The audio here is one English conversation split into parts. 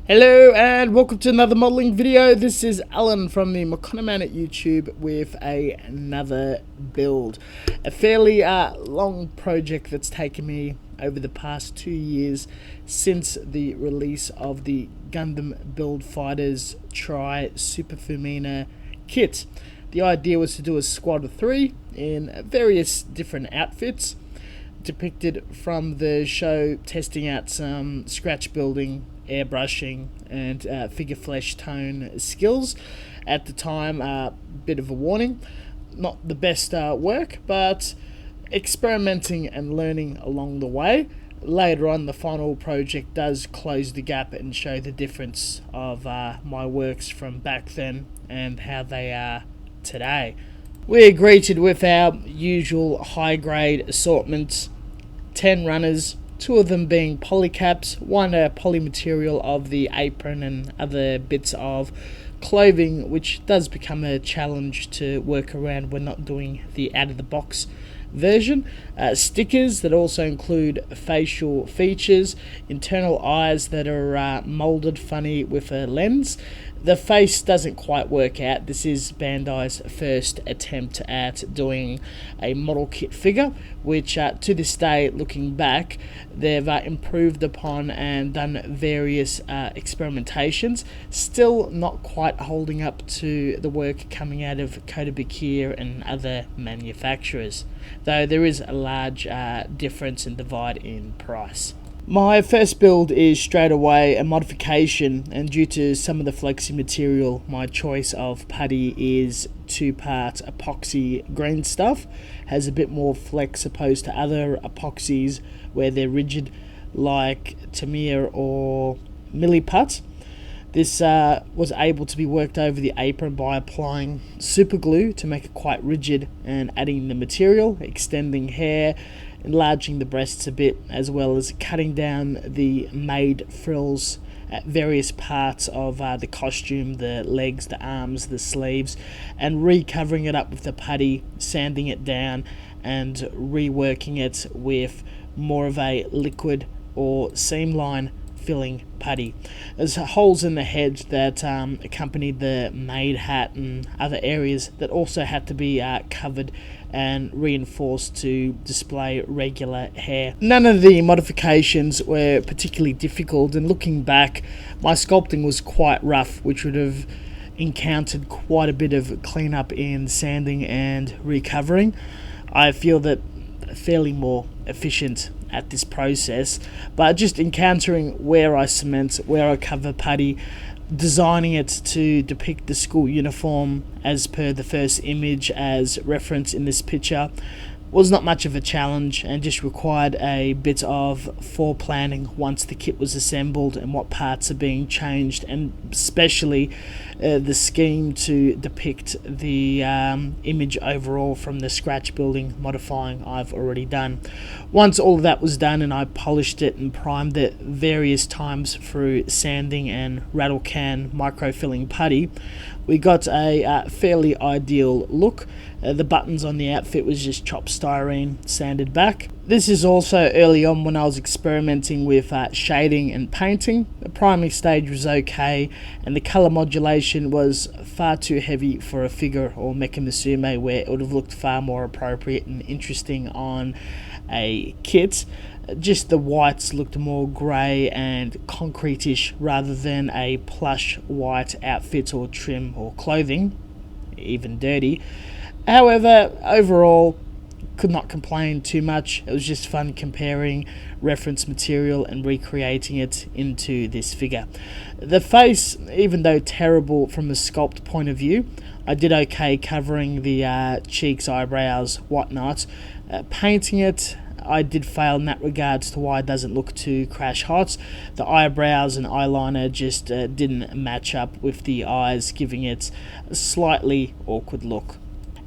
Hello and welcome to another modelling video. This is Alan from the Fumikane at YouTube with another build. A fairly long project that's taken me over the past 2 years since the release of the Gundam Build Fighters Tri Super Fumina kit. The idea was to do a squad of 3 in various different outfits, depicted from the show, testing out some scratch building, airbrushing and figure flesh tone skills. At the time, bit of a warning, not the best work, but experimenting and learning along the way. Later on, the final project does close the gap and show the difference of my works from back then and how they are today. We're greeted with our usual high grade assortment, 10 runners, 2 of them being polycaps, 1 a poly material of the apron and other bits of clothing, which does become a challenge to work around when not doing the out of the box version. Stickers that also include facial features, internal eyes that are molded funny with a lens. The face doesn't quite work out. This is Bandai's first attempt at doing a model kit figure, which to this day, looking back, they've improved upon and done various experimentations. Still not quite holding up to the work coming out of Bakir and other manufacturers, though there is a large difference and divide in price. My first build is straight away a modification, and due to some of the flexi material, my choice of putty is 2-part epoxy green stuff. Has a bit more flex opposed to other epoxies where they're rigid like Tamiya or Milliput. This was able to be worked over the apron by applying super glue to make it quite rigid and adding the material, extending hair, enlarging the breasts a bit, as well as cutting down the made frills at various parts of the costume, the legs, the arms, the sleeves, and recovering it up with the putty, sanding it down and reworking it with more of a liquid or seam line filling putty. There's holes in the head that accompanied the maid hat and other areas that also had to be covered and reinforced to display regular hair. None of the modifications were particularly difficult, and looking back, my sculpting was quite rough, which would have encountered quite a bit of cleanup in sanding and recovering. I feel that fairly more efficient at this process, but just encountering where I cement, where I cover putty, designing it to depict the school uniform as per the first image as reference in this picture was not much of a challenge, and just required a bit of foreplanning once the kit was assembled and what parts are being changed, and especially the scheme to depict the image overall from the scratch building modifying I've already done. Once all of that was done and I polished it and primed it various times through sanding and rattle can microfilling putty, we got a fairly ideal look. The buttons on the outfit was just chopped styrene, sanded back. This is also early on when I was experimenting with shading and painting. The priming stage was okay, and the colour modulation was far too heavy for a figure or mecha musume, where it would have looked far more appropriate and interesting on a kit. Just the whites looked more grey and concrete-ish rather than a plush white outfit or trim or clothing, even dirty. However, overall, could not complain too much. It was just fun comparing reference material and recreating it into this figure. The face, even though terrible from a sculpt point of view, I did okay covering the cheeks, eyebrows, whatnot. Painting it, I did fail in that regards to why it doesn't look too crash hot. The eyebrows and eyeliner just didn't match up with the eyes, giving it a slightly awkward look.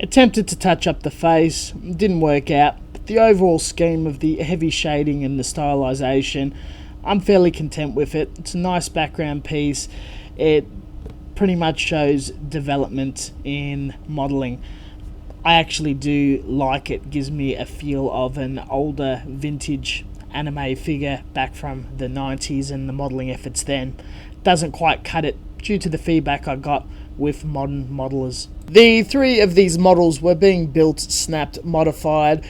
Attempted to touch up the face, didn't work out, but the overall scheme of the heavy shading and the stylization, I'm fairly content with it. It's a nice background piece. It pretty much shows development in modelling. I actually do like it. Gives me a feel of an older vintage anime figure back from the 90s, and the modelling efforts then doesn't quite cut it due to the feedback I got with modern modelers. The three of these models were being built, snapped, modified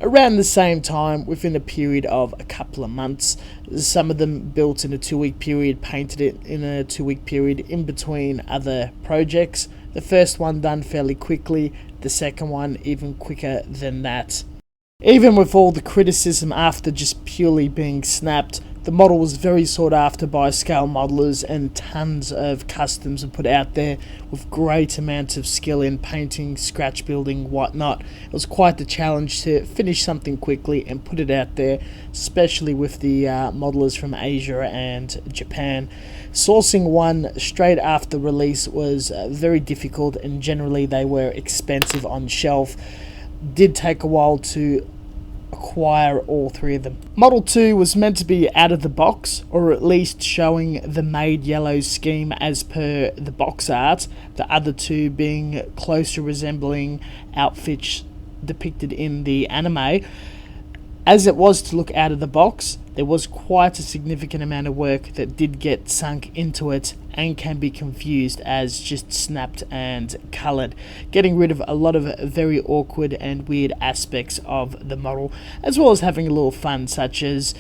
around the same time within a period of a couple of months. Some of them built in a 2-week period, painted it in a 2-week period in between other projects. The first one done fairly quickly, the second one even quicker than that. Even with all the criticism after just purely being snapped, the model was very sought after by scale modelers, and tons of customs were put out there with great amounts of skill in painting, scratch building, whatnot. It was quite the challenge to finish something quickly and put it out there, especially with the modelers from Asia and Japan. Sourcing one straight after release was very difficult, and generally they were expensive on shelf. Did take a while to acquire all three of them. Model 2 was meant to be out of the box, or at least showing the made yellow scheme as per the box art, the other two being closer resembling outfits depicted in the anime. As it was to look out of the box, there was quite a significant amount of work that did get sunk into it and can be confused as just snapped and coloured, getting rid of a lot of very awkward and weird aspects of the model, as well as having a little fun, such as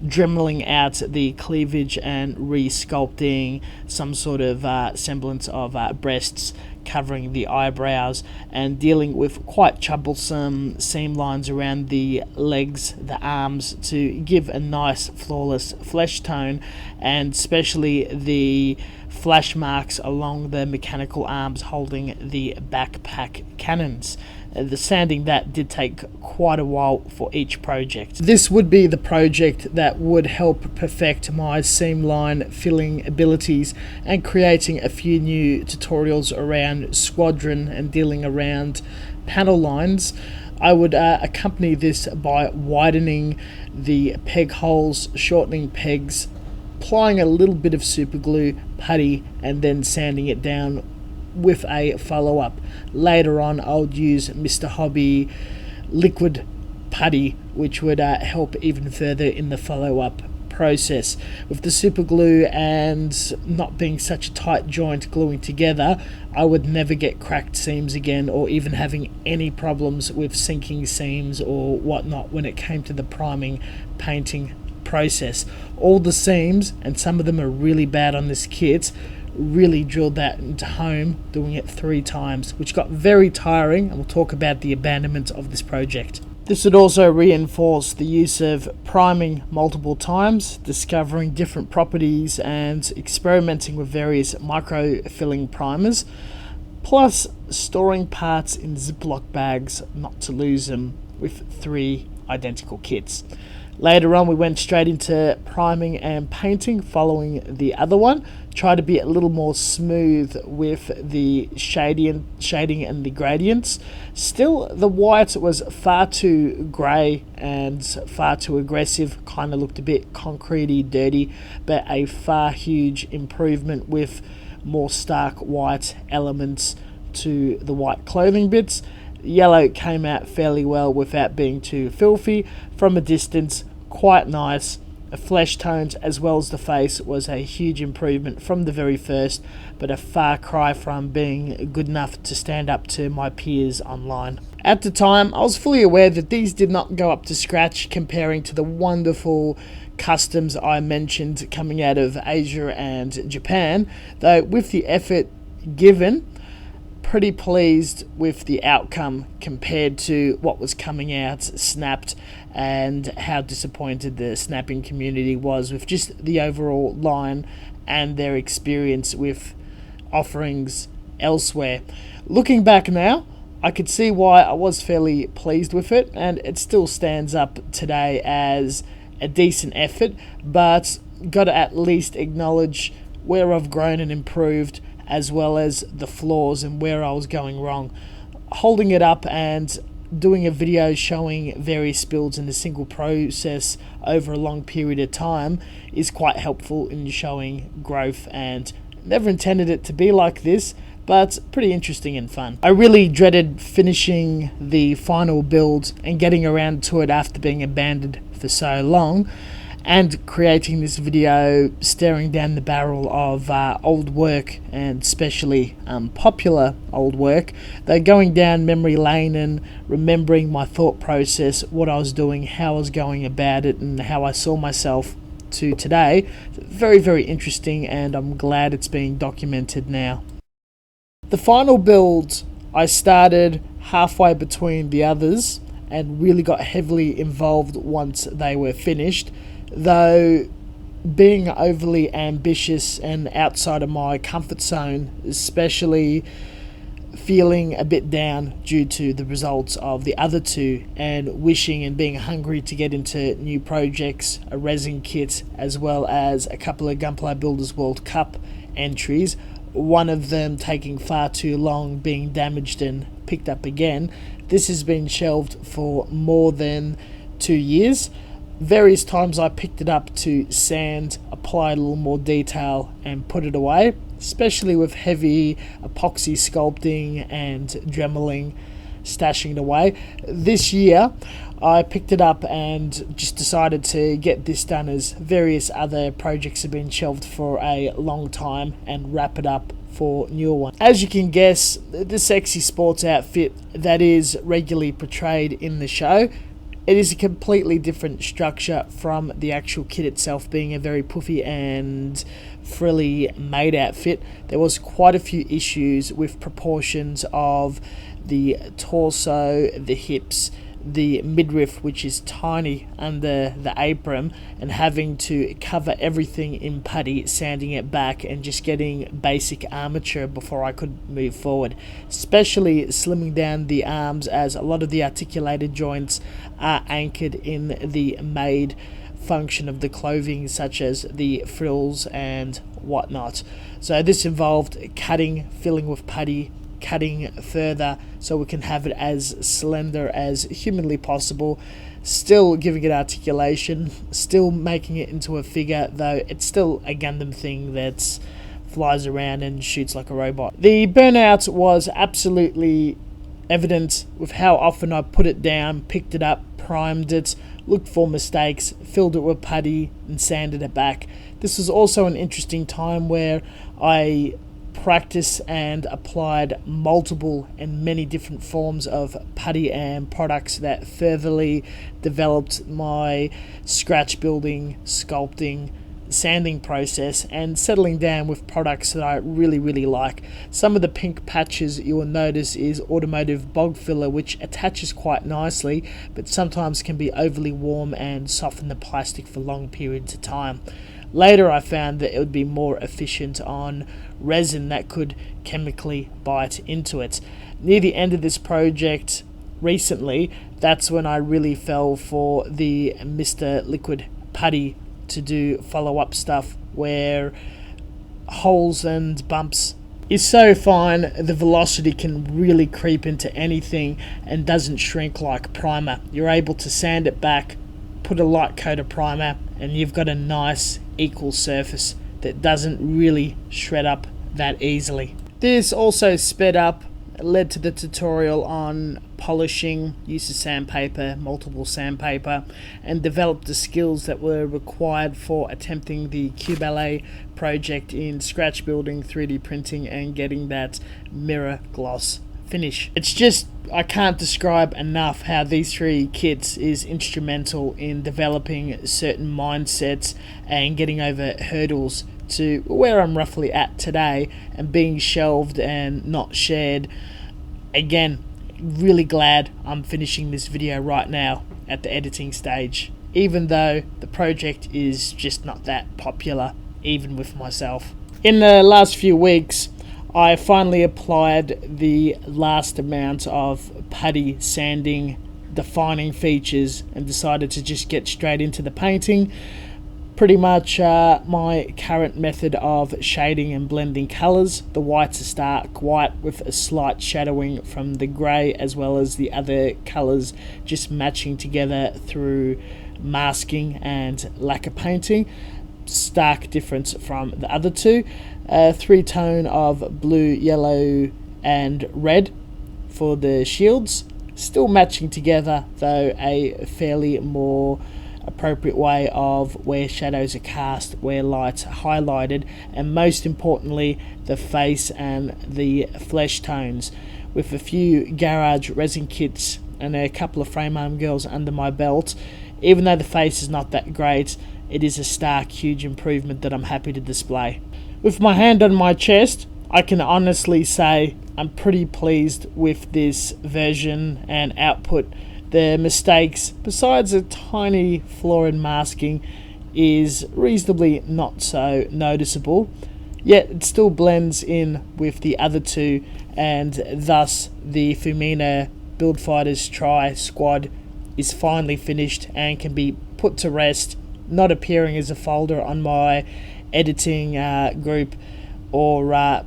dremeling out the cleavage and re-sculpting some sort of semblance of breasts, covering the eyebrows, and dealing with quite troublesome seam lines around the legs, the arms, to give a nice flawless flesh tone, and especially the flash marks along the mechanical arms holding the backpack cannons. The sanding that did take quite a while for each project. This would be the project that would help perfect my seam line filling abilities and creating a few new tutorials around squadron and dealing around panel lines. I would accompany this by widening the peg holes, shortening pegs, applying a little bit of super glue, putty, and then sanding it down with a follow-up. Later on, I would use Mr. Hobby liquid putty, which would help even further in the follow-up process. With the super glue and not being such a tight joint gluing together, I would never get cracked seams again, or even having any problems with sinking seams or whatnot when it came to the priming painting process. All the seams, and some of them are really bad on this kit, really drilled that into home, doing it 3 times, which got very tiring, and we'll talk about the abandonment of this project. This would also reinforce the use of priming multiple times, discovering different properties, and experimenting with various micro-filling primers, plus storing parts in Ziploc bags not to lose them with 3 identical kits. Later on, we went straight into priming and painting following the other one. Tried to be a little more smooth with the shading and the gradients. Still, the white was far too grey and far too aggressive. Kind of looked a bit concretey, dirty, but a far huge improvement with more stark white elements to the white clothing bits. Yellow came out fairly well without being too filthy. From a distance, quite nice. The flesh tones as well as the face was a huge improvement from the very first, but a far cry from being good enough to stand up to my peers online. At the time, I was fully aware that these did not go up to scratch comparing to the wonderful customs I mentioned coming out of Asia and Japan, though with the effort given, pretty pleased with the outcome compared to what was coming out snapped, and how disappointed the snapping community was with just the overall line and their experience with offerings elsewhere. Looking back now, I could see why I was fairly pleased with it, and it still stands up today as a decent effort, but got to at least acknowledge where I've grown and improved, as well as the flaws and where I was going wrong. Holding it up and doing a video showing various builds in a single process over a long period of time is quite helpful in showing growth and Never intended it to be like this, but pretty interesting and fun. I really dreaded finishing the final build and getting around to it after being abandoned for so long, and creating this video staring down the barrel of old work, and especially popular old work. They're going down memory lane and remembering my thought process, what I was doing, how I was going about it, and how I saw myself to today. Very, very interesting, and I'm glad it's being documented now. The final build I started halfway between the others and really got heavily involved once they were finished, though being overly ambitious and outside of my comfort zone, especially feeling a bit down due to the results of the other two, and wishing and being hungry to get into new projects, a resin kit, as well as a couple of Gunpla Builders World Cup entries, one of them taking far too long, being damaged and picked up again. This has been shelved for more than 2 years. Various times I picked it up to sand, apply a little more detail and put it away, especially with heavy epoxy sculpting and dremeling, stashing it away. This year I picked it up and just decided to get this done, as various other projects have been shelved for a long time, and wrap it up for newer ones. As you can guess, the sexy sports outfit that is regularly portrayed in the show, it is a completely different structure from the actual kit itself, being a very puffy and frilly made outfit. There was quite a few issues with proportions of the torso, the hips, the midriff, which is tiny under the apron, and having to cover everything in putty, sanding it back and just getting basic armature before I could move forward, especially slimming down the arms, as a lot of the articulated joints are anchored in the made function of the clothing, such as the frills and whatnot. So this involved cutting, filling with putty, cutting further so we can have it as slender as humanly possible, still giving it articulation, still making it into a figure, though it's still a Gundam thing that flies around and shoots like a robot. The burnout was absolutely evident with how often I put it down, picked it up, primed it, looked for mistakes, filled it with putty and sanded it back. This was also an interesting time where I practiced and applied multiple and many different forms of putty and products that furtherly developed my scratch building, sculpting, sanding process, and settling down with products that I really like. Some of the pink patches you will notice is automotive bog filler, which attaches quite nicely, but sometimes can be overly warm and soften the plastic for long periods of time. Later I found that it would be more efficient on resin that could chemically bite into it. Near the end of this project recently, that's when I really fell for the Mr. Liquid Putty to do follow-up stuff, where holes and bumps is so fine the velocity can really creep into anything and doesn't shrink like primer. You're able to sand it back, put a light coat of primer, and you've got a nice equal surface that doesn't really shred up that easily. This also sped up, led to the tutorial on polishing, use of sandpaper, multiple sandpaper, and developed the skills that were required for attempting the Cube project in scratch building, 3D printing, and getting that mirror gloss finish. It's just, I can't describe enough how these three kits is instrumental in developing certain mindsets and getting over hurdles to where I'm roughly at today, and being shelved and not shared. Again, really glad I'm finishing this video right now at the editing stage, even though the project is just not that popular, even with myself. In the last few weeks, I finally applied the last amount of putty, sanding, defining features, and decided to just get straight into the painting. Pretty much my current method of shading and blending colours. The whites are stark white with a slight shadowing from the grey, as well as the other colours just matching together through masking and lacquer painting. stark difference from the other two. 3-tone of blue, yellow and red for the shields, still matching together, though a fairly more appropriate way of where shadows are cast, where lights are highlighted, and most importantly the face and the flesh tones. With a few garage resin kits and a couple of frame arm girls under my belt, even though the face is not that great, it is a stark, huge improvement that I'm happy to display. With my hand on my chest, I can honestly say I'm pretty pleased with this version and output. The mistakes, besides a tiny flaw in masking, is reasonably not so noticeable, yet it still blends in with the other two, and thus the Fumina Build Fighters Try squad is finally finished and can be put to rest, not appearing as a folder on my editing group, or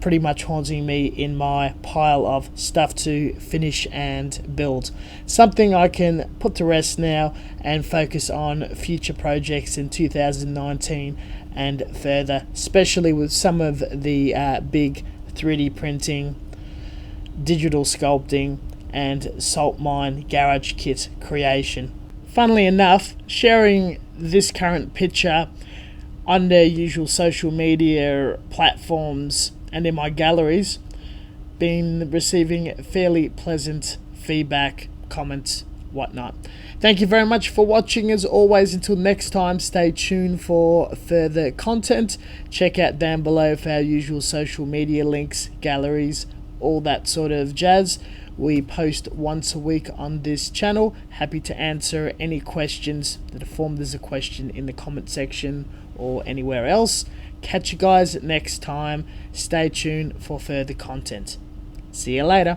pretty much haunting me in my pile of stuff to finish and build. Something I can put to rest now and focus on future projects in 2019 and further, especially with some of the big 3D printing, digital sculpting and salt mine garage kit creation. Funnily enough, sharing this current picture on their usual social media platforms and in my galleries, been receiving fairly pleasant feedback, comments, whatnot. Thank you very much for watching. As always, until next time, stay tuned for further content. Check out down below for our usual social media links, galleries, all that sort of jazz. We post once a week on this channel. Happy to answer any questions that are formed as a question in the comment section or anywhere else. Catch you guys next time. Stay tuned for further content. See you later.